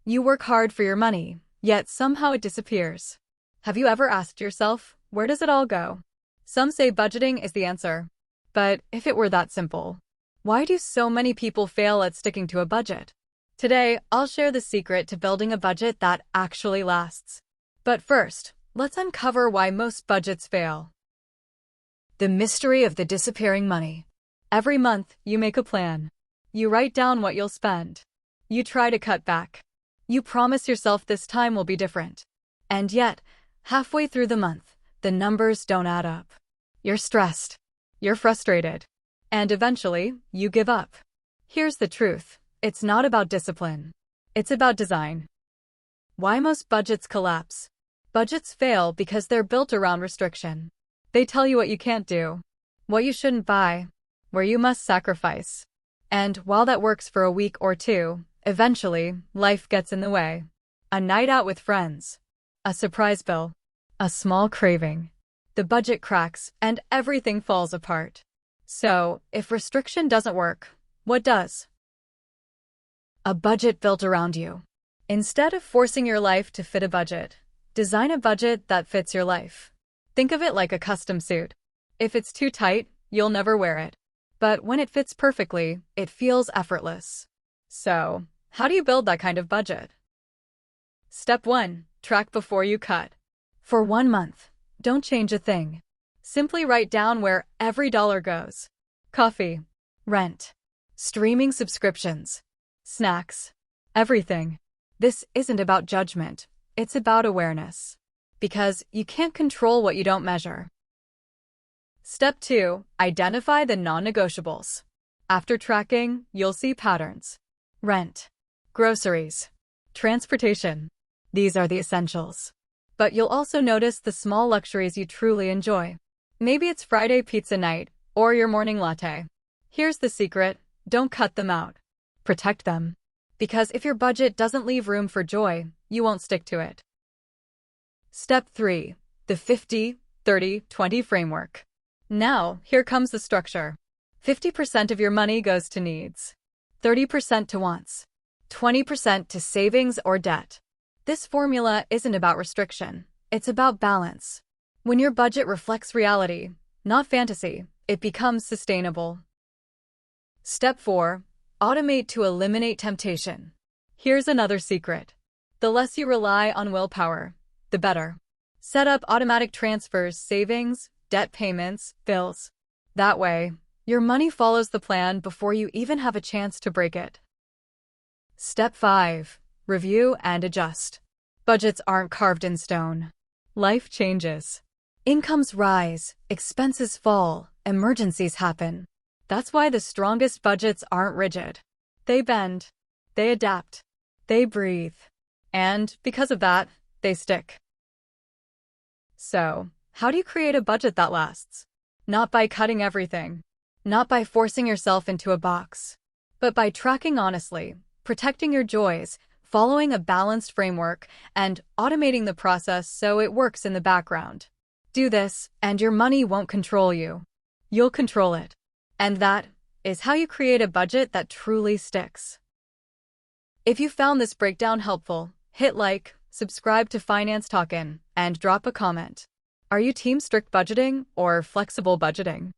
You work hard for your money, yet somehow it disappears. Have you ever asked yourself, where does it all go? Some say budgeting is the answer. But if it were that simple, why do so many people fail at sticking to a budget? Today, I'll share the secret to building a budget that actually lasts. But first, let's uncover why most budgets fail. The mystery of the disappearing money. Every month, you make a plan. You write down what you'll spend. You try to cut back. You promise yourself this time will be different. And yet, halfway through the month, the numbers don't add up. You're stressed. You're frustrated. And eventually, you give up. Here's the truth. It's not about discipline. It's about design. Why most budgets collapse? Budgets fail because they're built around restriction. They tell you what you can't do, what you shouldn't buy, where you must sacrifice. And while that works for a week or two, eventually, life gets in the way. A night out with friends, a surprise bill, a small craving. The budget cracks and everything falls apart. So, if restriction doesn't work, what does? A budget built around you. Instead of forcing your life to fit a budget, design a budget that fits your life. Think of it like a custom suit. If it's too tight, you'll never wear it. But when it fits perfectly, it feels effortless. So, how do you build that kind of budget? Step 1. Track before you cut. For 1 month, don't change a thing. Simply write down where every dollar goes. Coffee, rent, streaming subscriptions, snacks, everything. This isn't about judgment, it's about awareness. Because you can't control what you don't measure. Step 2. Identify the non-negotiables. After tracking, you'll see patterns. Rent, groceries, transportation. These are the essentials. But you'll also notice the small luxuries you truly enjoy. Maybe it's Friday pizza night, or your morning latte. Here's the secret, don't cut them out. Protect them. Because if your budget doesn't leave room for joy, you won't stick to it. Step 3. The 50-30-20 framework. Now, here comes the structure. 50% of your money goes to needs, 30% to wants, 20% to savings or debt. This formula isn't about restriction, it's about balance. When your budget reflects reality, not fantasy, it becomes sustainable. Step 4. Automate to eliminate temptation. Here's another secret. The less you rely on willpower, the better. Set up automatic transfers, savings, debt payments, bills. That way, your money follows the plan before you even have a chance to break it. Step 5. Review and adjust. Budgets aren't carved in stone. Life changes. Incomes rise, expenses fall, emergencies happen. That's why the strongest budgets aren't rigid. They bend, they adapt, they breathe. And because of that, they stick. So, how do you create a budget that lasts? Not by cutting everything, not by forcing yourself into a box, but by tracking honestly, protecting your joys, following a balanced framework, and automating the process so it works in the background. Do this, and your money won't control you. You'll control it. And that is how you create a budget that truly sticks. If you found this breakdown helpful, hit like, subscribe to Finance Talkin', and drop a comment. Are you team strict budgeting or flexible budgeting?